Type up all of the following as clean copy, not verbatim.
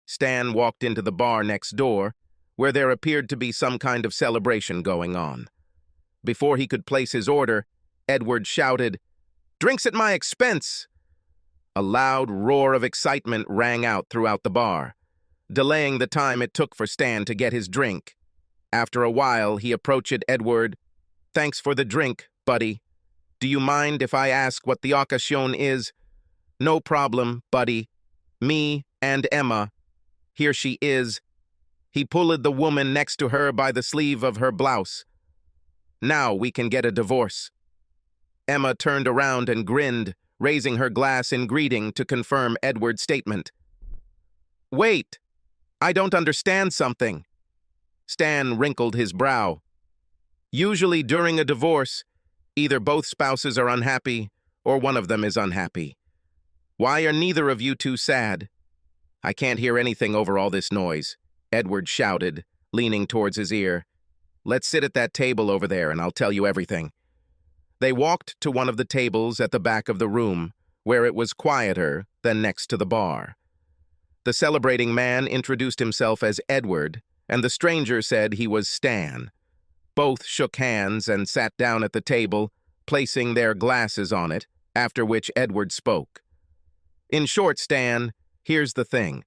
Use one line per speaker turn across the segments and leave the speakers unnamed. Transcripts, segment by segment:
Stan walked into the bar next door, where there appeared to be some kind of celebration going on. Before he could place his order, Edward shouted, "Drinks at my expense!" A loud roar of excitement rang out throughout the bar, delaying the time it took for Stan to get his drink. After a while, he approached Edward. "Thanks for the drink, buddy. Do you mind if I ask what the occasion is?" "No problem, buddy. Me and Emma. Here she is." He pulled the woman next to her by the sleeve of her blouse. "Now we can get a divorce." Emma turned around and grinned, raising her glass in greeting to confirm Edward's statement. "Wait, I don't understand something." Stan wrinkled his brow. "Usually during a divorce, either both spouses are unhappy or one of them is unhappy. Why are neither of you two sad?" "I can't hear anything over all this noise," Edward shouted, leaning towards his ear. "Let's sit at that table over there and I'll tell you everything." They walked to one of the tables at the back of the room, where it was quieter than next to the bar. The celebrating man introduced himself as Edward, and the stranger said he was Stan. Both shook hands and sat down at the table, placing their glasses on it, after which Edward spoke. "In short, Stan, here's the thing.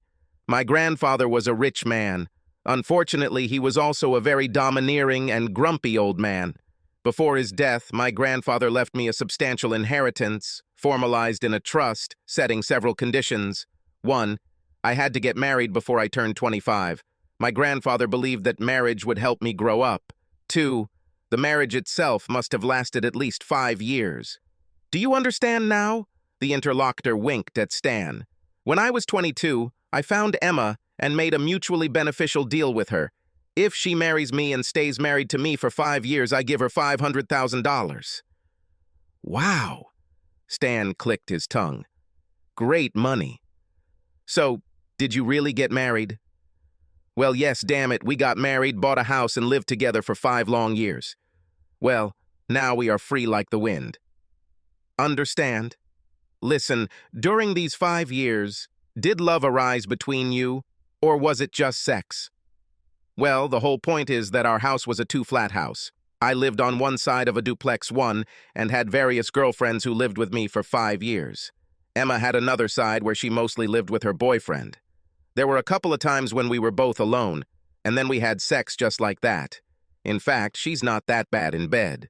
My grandfather was a rich man. Unfortunately, he was also a very domineering and grumpy old man. Before his death, my grandfather left me a substantial inheritance, formalized in a trust, setting several conditions. 1. I had to get married before I turned 25. My grandfather believed that marriage would help me grow up. 2. The marriage itself must have lasted at least 5 years. Do you understand now?" The interlocutor winked at Stan. "When I was 22, I found Emma and made a mutually beneficial deal with her. If she marries me and stays married to me for 5 years, I give her $500,000. "Wow!" Stan clicked his tongue. "Great money. So, did you really get married?" "Well, yes, damn it, we got married, bought a house, and lived together for 5 long years. Well, now we are free like the wind." "Understand. Listen, during these 5 years, did love arise between you, or was it just sex?" "Well, the whole point is that our house was a 2-flat house. I lived on one side of a duplex 1 and had various girlfriends who lived with me for 5 years. Emma had another side where she mostly lived with her boyfriend. There were a couple of times when we were both alone, and then we had sex just like that. In fact, she's not that bad in bed."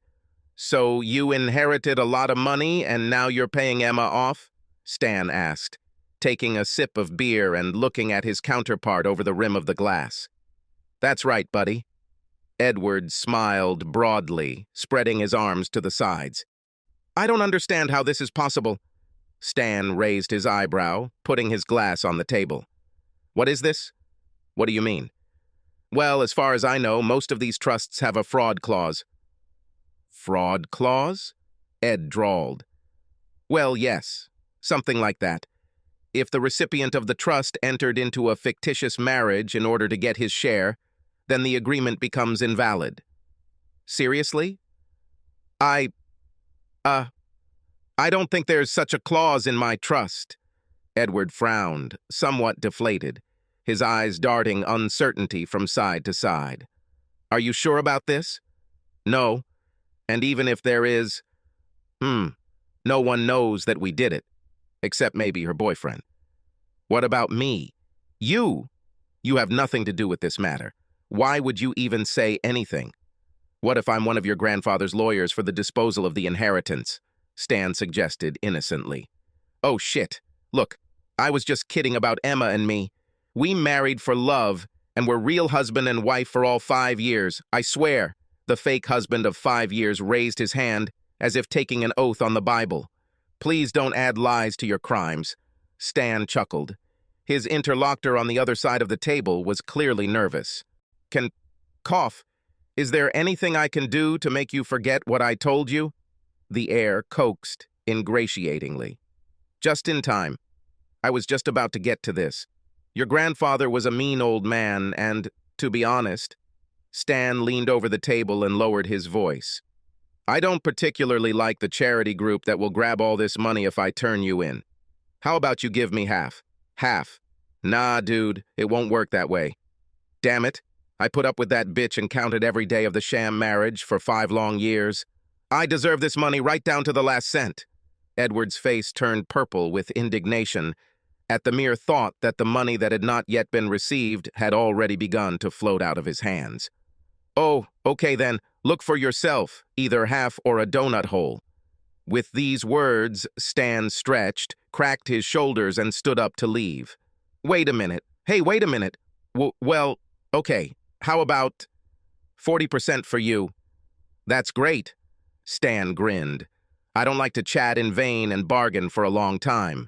"So you inherited a lot of money and now you're paying Emma off?" Stan asked, taking a sip of beer and looking at his counterpart over the rim of the glass. "That's right, buddy." Edward smiled broadly, spreading his arms to the sides. "I don't understand how this is possible." Stan raised his eyebrow, putting his glass on the table. "What is this?" "What do you mean?" "Well, as far as I know, most of these trusts have a fraud clause." "Fraud clause?" Ed drawled. "Well, yes, something like that. If the recipient of the trust entered into a fictitious marriage in order to get his share, then the agreement becomes invalid." "Seriously?" I don't think there's such a clause in my trust." Edward frowned, somewhat deflated, his eyes darting uncertainty from side to side. "Are you sure about this?" "No. And even if there is, no one knows that we did it, except maybe her boyfriend." "What about me?" "You have nothing to do with this matter. Why would you even say anything?" "What if I'm one of your grandfather's lawyers for the disposal of the inheritance?" Stan suggested innocently. "Oh, shit. Look, I was just kidding about Emma and me. We married for love and were real husband and wife for all 5 years. I swear." The fake husband of 5 years raised his hand as if taking an oath on the Bible. "Please don't add lies to your crimes." Stan chuckled. His interlocutor on the other side of the table was clearly nervous. Cough. "Is there anything I can do to make you forget what I told you?" The heir coaxed ingratiatingly. "Just in time. I was just about to get to this. Your grandfather was a mean old man and, to be honest," Stan leaned over the table and lowered his voice, "I don't particularly like the charity group that will grab all this money if I turn you in. How about you give me half?" "Half. Nah, dude, it won't work that way. Damn it. I put up with that bitch and counted every day of the sham marriage for 5 long years. I deserve this money right down to the last cent. Edward's face turned purple with indignation at the mere thought that the money that had not yet been received had already begun to float out of his hands. Oh, okay then, look for yourself, either half or a donut hole. With these words, Stan stretched, cracked his shoulders, and stood up to leave. Wait a minute. Hey, wait a minute. Well, okay, how about 40% for you? That's great. Stan grinned. I don't like to chat in vain and bargain for a long time.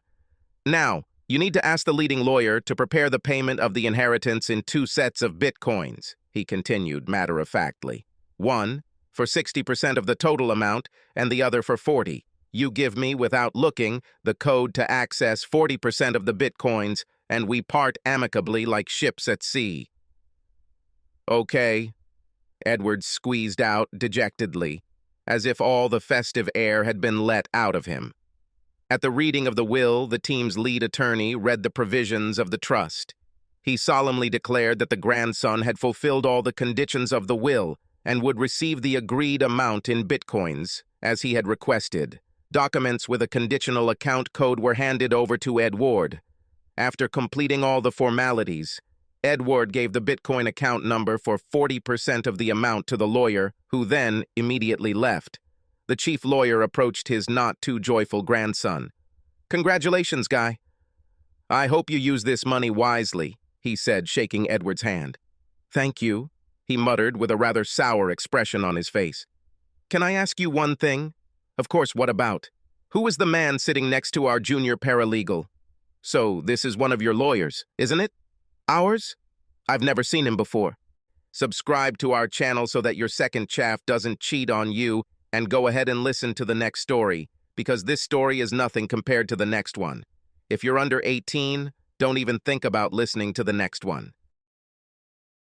Now, you need to ask the leading lawyer to prepare the payment of the inheritance in 2 sets of bitcoins, he continued matter-of-factly. One for 60% of the total amount, and the other for 40. You give me, without looking, the code to access 40% of the bitcoins, and we part amicably like ships at sea. Okay, Edward squeezed out dejectedly, as if all the festive air had been let out of him. At the reading of the will, the team's lead attorney read the provisions of the trust. He solemnly declared that the grandson had fulfilled all the conditions of the will and would receive the agreed amount in bitcoins, as he had requested. Documents with a conditional account code were handed over to Edward. After completing all the formalities, Edward gave the Bitcoin account number for 40% of the amount to the lawyer, who then immediately left. The chief lawyer approached his not-too-joyful grandson. "Congratulations, guy. I hope you use this money wisely," he said, shaking Edward's hand. "Thank you," he muttered with a rather sour expression on his face. "Can I ask you one thing?" "Of course, what about?" "Who is the man sitting next to our junior paralegal?" "So, this is one of your lawyers, isn't it?" "Ours? I've never seen him before." Subscribe to our channel so that your second chaff doesn't cheat on you, and go ahead and listen to the next story, because this story is nothing compared to the next one. If you're under 18, don't even think about listening to the next one.